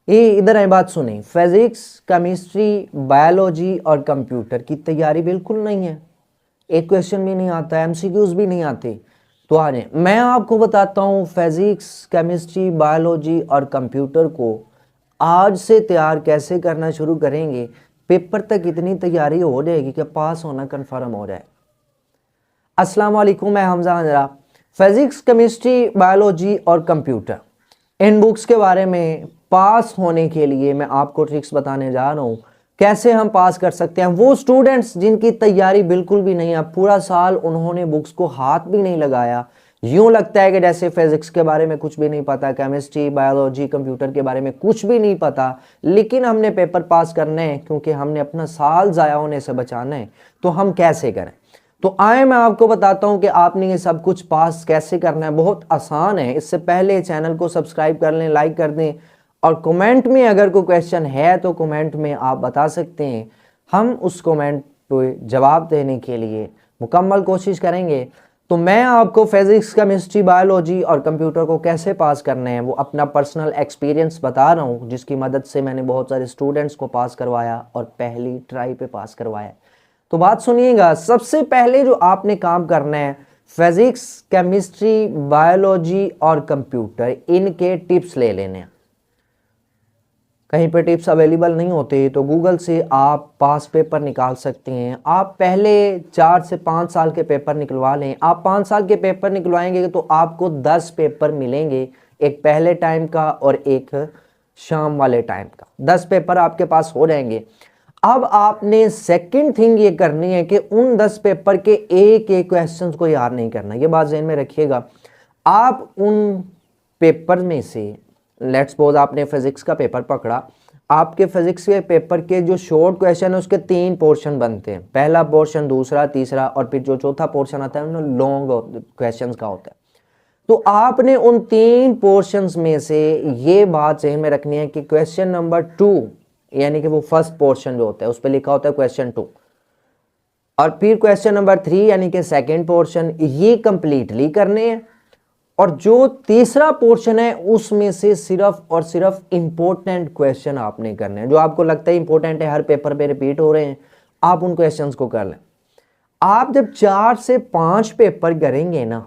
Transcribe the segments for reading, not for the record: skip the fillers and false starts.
ये इधर है, बात सुने। फिजिक्स, केमिस्ट्री, बायोलॉजी और कंप्यूटर की तैयारी बिल्कुल नहीं है, एक क्वेश्चन भी नहीं आता, एमसीक्यूज भी नहीं आते। तो आ जाए, मैं आपको बताता हूँ फिजिक्स, केमिस्ट्री, बायोलॉजी और कंप्यूटर को आज से तैयार कैसे करना शुरू करेंगे, पेपर तक इतनी तैयारी हो जाएगी कि पास होना कन्फर्म हो जाए। अस्सलाम वालेकुम, मैं हमजा अंजरा। फिजिक्स, केमिस्ट्री, बायोलॉजी और कंप्यूटर, इन बुक्स के बारे में पास होने के लिए मैं आपको ट्रिक्स बताने जा रहा हूँ, कैसे हम पास कर सकते हैं। वो स्टूडेंट्स जिनकी तैयारी बिल्कुल भी नहीं है, पूरा साल उन्होंने बुक्स को हाथ भी नहीं लगाया, यूं लगता है कि जैसे फिजिक्स के बारे में कुछ भी नहीं पता, केमिस्ट्री, बायोलॉजी, कंप्यूटर के बारे में कुछ भी नहीं पता, लेकिन हमने पेपर पास करने हैं क्योंकि हमने अपना साल ज़ाया होने से बचाना है। तो हम कैसे करें? तो आए मैं आपको बताता हूं कि आपने ये सब कुछ पास कैसे करना है। बहुत आसान है। इससे पहले चैनल को सब्सक्राइब कर लें, लाइक कर दें, और कमेंट में अगर कोई क्वेश्चन है तो कमेंट में आप बता सकते हैं। हम उस कमेंट पे जवाब देने के लिए मुकम्मल कोशिश करेंगे। तो मैं आपको फिजिक्स, केमिस्ट्री, बायोलॉजी और कंप्यूटर को कैसे पास करना है वो अपना पर्सनल एक्सपीरियंस बता रहा हूँ, जिसकी मदद से मैंने बहुत सारे स्टूडेंट्स को पास करवाया और पहली ट्राई पे पास करवाया। तो बात सुनिएगा, सबसे पहले जो आपने काम करना है, फिजिक्स, केमिस्ट्री, बायोलॉजी और कंप्यूटर, इनके टिप्स ले लेने हैं। कहीं पे टिप्स अवेलेबल नहीं होते तो गूगल से आप पास पेपर निकाल सकते हैं। आप पहले 4 से 5 साल के पेपर निकलवा लें। आप 5 साल के पेपर निकलवाएंगे तो आपको 10 पेपर मिलेंगे, एक पहले टाइम का और एक शाम वाले टाइम का। 10 पेपर आपके पास हो जाएंगे। अब आपने सेकंड थिंग ये करनी है कि उन 10 पेपर के एक एक क्वेश्चंस को याद नहीं करना, ये बात ज़हन में रखिएगा। आप उन पेपर में से, लेट्स सपोज आपने फिजिक्स का पेपर पकड़ा, आपके फिजिक्स के पेपर के जो शॉर्ट क्वेश्चन है उसके 3 पोर्शन बनते हैं, पहला पोर्शन, दूसरा, तीसरा, और फिर जो चौथा पोर्शन आता है ना लॉन्ग क्वेश्चंस का होता है। तो आपने उन 3 पोर्शंस में से ये बात ज़हन में रखनी है कि क्वेश्चन नंबर 2 यानी कि वो फर्स्ट पोर्शन जो होता है उस पर लिखा होता है क्वेश्चन 2, और फिर क्वेश्चन नंबर 3 यानी कि सेकेंड पोर्शन, ये कंप्लीटली करने हैं। और जो तीसरा पोर्शन है उसमें से सिर्फ और सिर्फ इंपॉर्टेंट क्वेश्चन आपने करने हैं, जो आपको लगता है इंपॉर्टेंट है, हर पेपर पे रिपीट हो रहे हैं, आप उन क्वेश्चंस को कर लें। आप जब 4 से 5 पेपर करेंगे ना,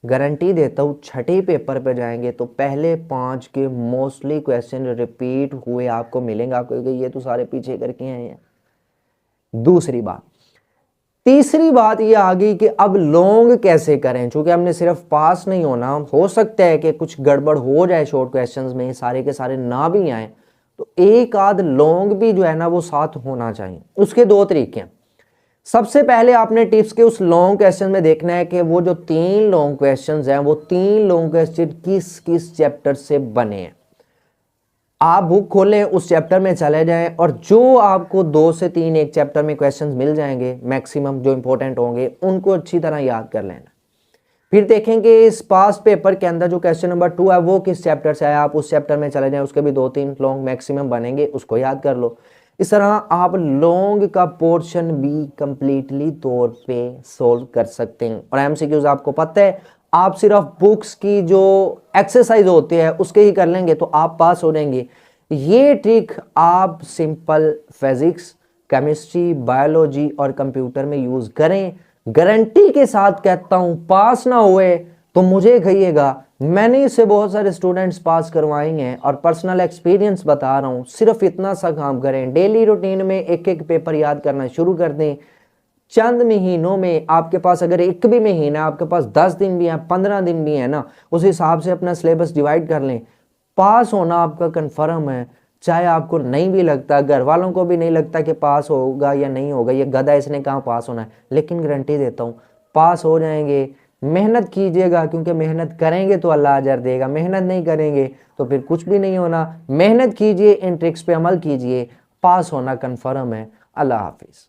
गारंटी देता हूँ छठे पेपर पे जाएंगे तो पहले 5 के मोस्टली क्वेश्चन रिपीट हुए आपको मिलेंगे। आपको ये तो सारे पीछे करके आए हैं। दूसरी बात, तीसरी बात ये आ गई कि अब लॉन्ग कैसे करें, क्योंकि हमने सिर्फ पास नहीं होना, हो सकता है कि कुछ गड़बड़ हो जाए शॉर्ट क्वेश्चंस में, सारे के सारे ना भी आए, तो एक आध लॉन्ग भी जो है ना वो साथ होना चाहिए। उसके 2 तरीके हैं। सबसे पहले आपने टिप्स के उस लॉन्ग क्वेश्चन में देखना है कि वो जो 3 लॉन्ग क्वेश्चंस हैं वो 3 लॉन्ग क्वेश्चन किस किस चैप्टर से बने हैं। आप बुक खोलें, उस चैप्टर में चले जाएं, और जो आपको 2 से 3 एक चैप्टर में क्वेश्चंस मिल जाएंगे मैक्सिमम जो इंपॉर्टेंट होंगे, उनको अच्छी तरह याद कर लेना। फिर देखेंगे इस पास पेपर के अंदर जो क्वेश्चन नंबर 2 है वो किस चैप्टर से आया, आप उस चैप्टर में चले जाएं, उसके भी 2-3 लॉन्ग मैक्सिमम बनेंगे, उसको याद कर लो। इस तरह आप लॉन्ग का पोर्शन भी कंप्लीटली तौर पे सोल्व कर सकते हैं। और एमसीक्यूज आपको पता है, आप सिर्फ बुक्स की जो एक्सरसाइज होती है उसके ही कर लेंगे तो आप पास हो जाएंगे। ये ट्रिक आप सिंपल फिजिक्स, केमिस्ट्री, बायोलॉजी और कंप्यूटर में यूज करें। गारंटी के साथ कहता हूं, पास ना हुए तो मुझे कहिएगा, मैंने इससे बहुत सारे स्टूडेंट्स पास करवाएंगे हैं और पर्सनल एक्सपीरियंस बता रहा हूं। सिर्फ इतना सा काम करें, डेली रूटीन में एक एक पेपर याद करना शुरू कर दें। चंद महीनों में आपके पास, अगर एक भी महीना आपके पास 10 दिन भी है, 15 दिन भी है ना, उस हिसाब से अपना सिलेबस डिवाइड कर लें, पास होना आपका कन्फर्म है। चाहे आपको नहीं भी लगता, घर वालों को भी नहीं लगता कि पास होगा या नहीं होगा, ये गधा इसने कहाँ पास होना है, लेकिन गारंटी देता हूँ पास हो जाएंगे। मेहनत कीजिएगा, क्योंकि मेहनत करेंगे तो अल्लाह अजर देगा, मेहनत नहीं करेंगे तो फिर कुछ भी नहीं होना। मेहनत कीजिए, इन ट्रिक्स पे अमल कीजिए, पास होना कन्फर्म है। अल्लाह हाफिज़।